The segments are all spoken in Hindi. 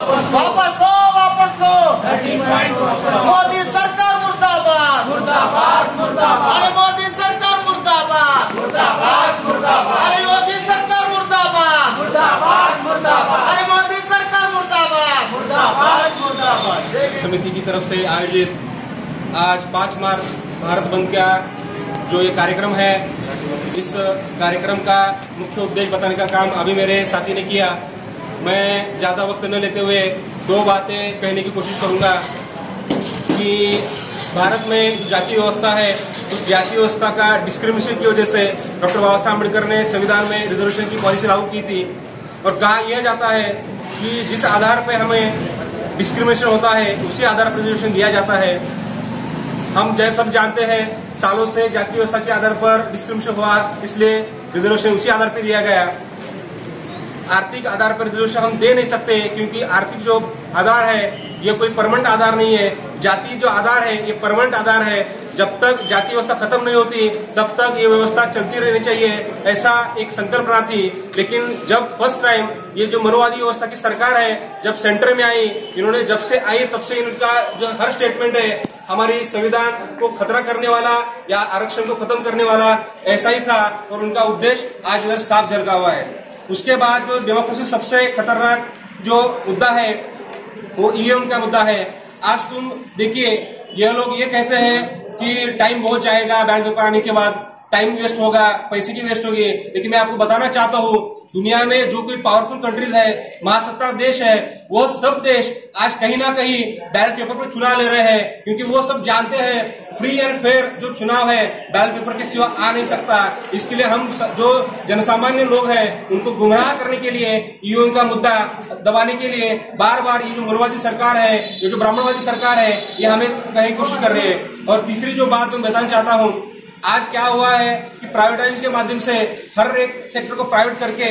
वापस लो, वापस लो। मोदी सरकार मुर्दाबाद, मुर्दाबाद, मुर्दाबाद। अरे मोदी सरकार मुर्दाबाद, मुर्दाबाद, मुर्दाबाद। अरे मोदी सरकार मुर्दाबाद, मुर्दाबाद, मुर्दाबाद। अरे मोदी सरकार मुर्दाबाद, मुर्दाबाद, मुर्दाबाद। समिति की तरफ से आयोजित आज 5 मार्च भारत बंद का जो ये कार्यक्रम है, इस कार्यक्रम का मुख्य उद्देश्य बताने का काम अभी मेरे साथी ने किया। मैं ज्यादा वक्त न लेते हुए 2 बातें कहने की कोशिश करूंगा कि भारत में जातीय व्यवस्था है, उस जातीय व्यवस्था का डिस्क्रिमिनेशन की वजह से डॉक्टर बाबा साहब अम्बेडकर ने संविधान में रिजर्वेशन की पॉलिसी लागू की थी और कहा यह जाता है कि जिस आधार पर हमें डिस्क्रिमिनेशन होता है उसी आधार पर रिजर्वेशन दिया जाता है। हम सब जानते हैं सालों से जातीय व्यवस्था के आधार पर डिस्क्रिमिनेशन हुआ, इसलिए रिजर्वेशन उसी आधार पर दिया गया। आर्थिक आधार पर रिजर्वेशन हम दे नहीं सकते क्योंकि आर्थिक जो आधार है ये कोई परमानेंट आधार नहीं है। जाति जो आधार है ये परमानेंट आधार है। जब तक जाति व्यवस्था खत्म नहीं होती तब तक ये व्यवस्था चलती रहनी चाहिए, ऐसा एक संकल्पना थी। लेकिन जब फर्स्ट टाइम ये जो मनोवादी व्यवस्था की सरकार है जब सेंटर में आई, इन्होंने जब से आई तब से इनका जो हर स्टेटमेंट है हमारी संविधान को खतरा करने वाला या आरक्षण को खत्म करने वाला ऐसा ही था और उनका उद्देश्य आज इधर साफ झलका हुआ है। उसके बाद जो डेमोक्रेसी सबसे खतरनाक जो मुद्दा है वो ईवीएम का मुद्दा है। आज तुम देखिए यह लोग ये कहते हैं कि टाइम बहुत जाएगा, बैलेट पेपर आने के बाद टाइम वेस्ट होगा, पैसे की वेस्ट होगी। लेकिन मैं आपको बताना चाहता हूँ दुनिया में जो कोई पावरफुल कंट्रीज है, महासत्ता देश है, वो सब देश आज कहीं ना कहीं बैलेट पेपर पर चुनाव ले रहे हैं क्योंकि वो सब जानते हैं फ्री एंड फेयर जो चुनाव है बैलेट पेपर के सिवा आ नहीं सकता। इसके लिए हम जो जनसामान्य लोग हैं उनको गुमराह करने के लिए ईवीएम का मुद्दा दबाने के लिए बार बार ये जो मनोवादी सरकार है, ये जो ब्राह्मणवादी सरकार है, ये हमें कहने की कोशिश कर रही है। और तीसरी जो बात मैं बताना चाहता हूँ, आज क्या हुआ है कि प्राइवेटाइजेशन के माध्यम से हर एक सेक्टर को प्राइवेट करके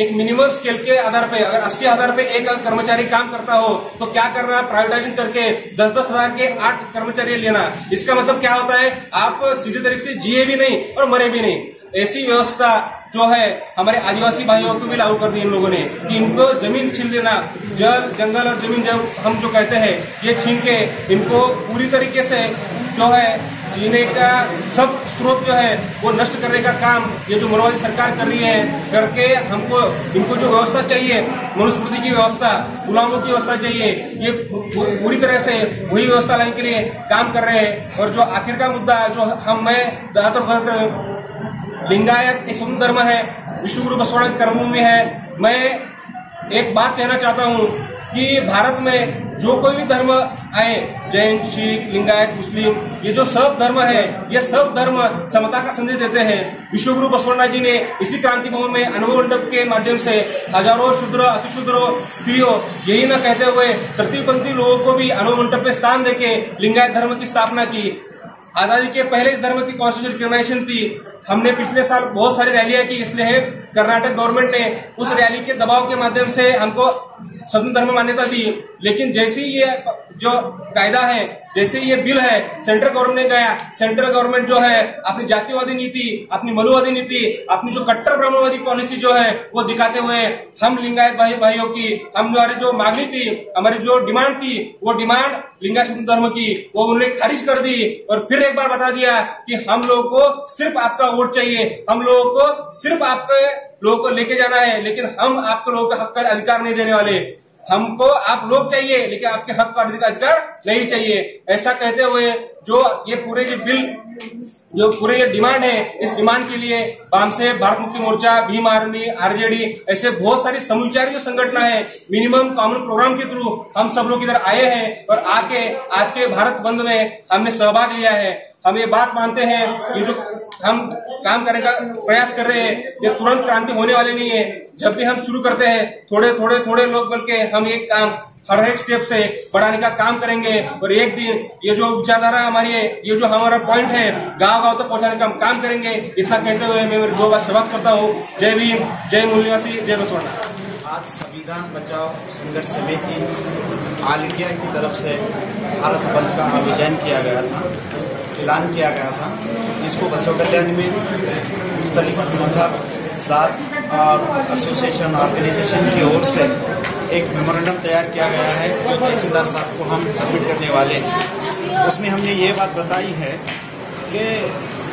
एक मिनिमम स्केल के आधार पे अगर 80,000 पे एक कर्मचारी काम करता हो तो क्या करना, प्राइवेटाइजेशन करके 10-10 हजार के 8 कर्मचारी लेना। इसका मतलब क्या होता है, आप सीधे तरीके से जिए भी नहीं और मरे भी नहीं। ऐसी व्यवस्था जो है हमारे आदिवासी भाइयों को भी लागू कर दी इन लोगों ने कि इनको जमीन छीन लेना, जल जंगल और जमीन जब हम जो कहते हैं ये छीन के इनको पूरी तरीके से जो है जीने का सब स्रोत जो है वो नष्ट करने का काम ये जो मनोवादी सरकार कर रही है करके हमको इनको जो व्यवस्था चाहिए मनुस्मृति की व्यवस्था, गुलामों की व्यवस्था चाहिए, ये पूरी तरह से वही व्यवस्था लाने के लिए काम कर रहे हैं। और जो आखिर का मुद्दा जो मैं ज्यादातर लिंगायत एक स्वतंत्र धर्म है, विश्वगुरु बसवाड़ा की कर्मभूमि है। मैं एक बात कहना चाहता हूँ कि भारत में जो कोई भी धर्म आए, जैन, सिख, लिंगायत, मुस्लिम, ये जो सब धर्म है ये सब धर्म समता का संदेश देते हैं। विश्वगुरु बसवण्णा जी ने इसी क्रांति भवन में अनुभव मंडप के माध्यम से हजारों शूद्र, अतिशूद्र, स्त्रियों यही न कहते हुए तृतीयपंथी लोगों को भी अनुभव मंडप पे स्थान देके लिंगायत धर्म की स्थापना की। आजादी के पहले इस धर्म की कॉन्स्टिट्यूशनल रिकॉग्निशन थी। हमने पिछले साल बहुत सारी रैलियां की, इसलिए कर्नाटक गवर्नमेंट ने उस रैली के दबाव के माध्यम से हमको स्वतंत्र धर्म मान्यता दी। लेकिन जैसे ही ये जो कायदा है, जैसे ये बिल है सेंट्रल गवर्नमेंट ने गया, सेंट्रल गवर्नमेंट जो है अपनी जातिवादी नीति, अपनी मनुवादी नीति, अपनी जो कट्टर ब्राह्मणवादी पॉलिसी जो है वो दिखाते हुए हम लिंगायत भाइयों की हमारी जो मांगनी थी, हमारी जो डिमांड थी वो डिमांड लिंगायत स्वतंत्र धर्म की वो उन्होंने खारिज कर दी और फिर एक बार बता दिया कि हम लोगों को सिर्फ आपका वोट चाहिए, हम लोगों को सिर्फ आपके लोगों को लेके जाना है, लेकिन हम आपको लोगों के हक का अधिकार नहीं देने वाले। हमको आप लोग चाहिए लेकिन आपके हक का अधिकार नहीं चाहिए। ऐसा कहते हुए जो ये पूरे जो बिल जो पूरे ये डिमांड है, इस डिमांड के लिए वामसे, भारत मुक्ति मोर्चा, भीम आर्मी, आरजेडी ऐसे बहुत सारी समविचारी जो संगठन है मिनिमम कॉमन प्रोग्राम के थ्रू हम सब लोग इधर आए हैं और आके आज के भारत बंद में हमने सहभाग लिया है। हम ये बात मानते हैं कि जो हम काम करने का प्रयास कर रहे हैं ये तुरंत क्रांति होने वाली नहीं है। जब भी हम शुरू करते हैं थोड़े लोग बल्कि हम ये काम हर एक स्टेप से बढ़ाने का काम करेंगे और एक दिन ये जो विचारधारा हमारी है, ये जो हमारा पॉइंट है गांव-गांव तक पहुंचाने का हम काम करेंगे। इतना कहते हुए मैं मेरी 2 बात समाप्त करता हूँ। जय भीम, जय मूल निवासी, जय बसवण्णा। आज संविधान बचाओ संघर्ष समिति ऑल इंडिया की तरफ से भारत बंद का आयोजन किया गया था, ऐलान किया गया था, जिसको बसव कल्याण में मुख्तलिफ मजहब, जात और एसोसिएशन ऑर्गेनाइजेशन की ओर से एक मेमोरेंडम तैयार किया गया है जो तहसीलदार साहब को हम सबमिट करने वाले हैं। उसमें हमने ये बात बताई है कि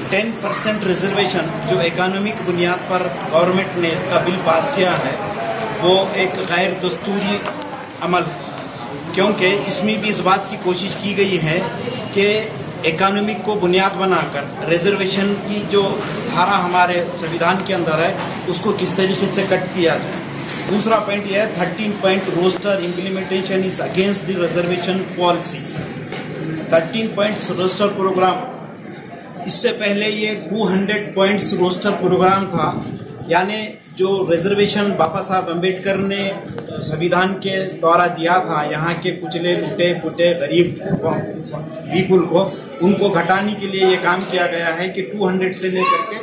10% रिजर्वेशन जो इकोनॉमिक बुनियाद पर गवर्नमेंट ने इसका बिल पास किया है वो एक गैर दस्तूरी अमल है, क्योंकि इसमें भी इस बात की कोशिश की गई है कि इकोनॉमिक को बुनियाद बनाकर रिजर्वेशन की जो धारा हमारे संविधान के अंदर है उसको किस तरीके से कट किया जाए। दूसरा पॉइंट यह है 13 point roster implementation is against the reservation policy. 13 points roster programme, इससे पहले ये 200 पॉइंट्स रोस्टर प्रोग्राम था, यानी जो रिजर्वेशन बाबा साहब अम्बेडकर ने संविधान के द्वारा दिया था यहाँ के कुचले लुटे पुटे गरीब पीपुल को, उनको घटाने के लिए ये काम किया गया है कि 200 से लेकर के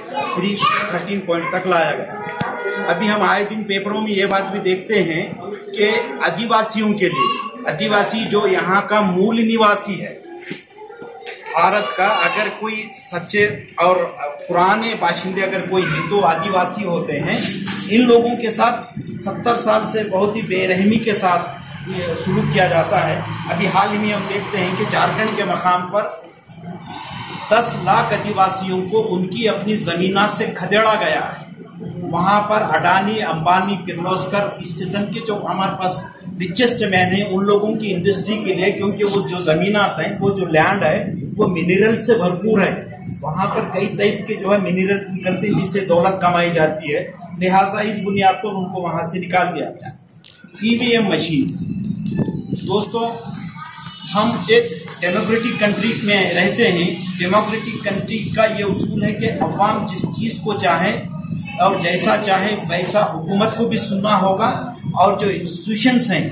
13 पॉइंट तक लाया गया। अभी हम आए दिन पेपरों में ये बात भी देखते हैं कि आदिवासियों के लिए, आदिवासी जो यहाँ का मूल निवासी है भारत का, अगर कोई सच्चे और पुराने बाशिंदे अगर कोई हिंदू आदिवासी होते हैं, इन लोगों के साथ 70 साल से बहुत ही बेरहमी के साथ सुलूक किया जाता है। अभी हाल ही में हम देखते हैं कि झारखंड के मकाम पर 10 लाख आदिवासियों को उनकी अपनी जमीना से खदेड़ा गया है। वहां पर अडानी, अंबानी, किर्लोस्कर, इस किस्म के जो हमारे पास रिचेस्ट मैन है, उन लोगों की इंडस्ट्री के लिए, क्योंकि वो जो जमीनात है, वो जो लैंड है वो मिनरल से भरपूर है, वहां पर कई टाइप के जो है मिनरल्स निकलते हैं जिससे दौलत कमाई जाती है, लिहाजा इस बुनियाद पर उनको वहां से निकाल दिया गया। ईवीएम मशीन, दोस्तों हम एक डेमोक्रेटिक कंट्री में रहते हैं। डेमोक्रेटिक कंट्री का ये उसूल है कि अवाम जिस चीज को चाहे और जैसा चाहे वैसा हुकूमत को भी सुनना होगा, और जो इंस्टीट्यूशंस हैं,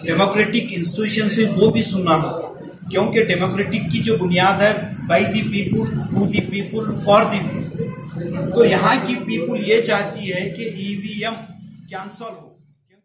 डेमोक्रेटिक इंस्टीट्यूशंस हैं, वो भी सुनना होगा, क्योंकि डेमोक्रेटिक की जो बुनियाद है by the people, to the people, for the people. तो यहाँ की पीपुल ये चाहती है कि ईवीएम कैंसल हो।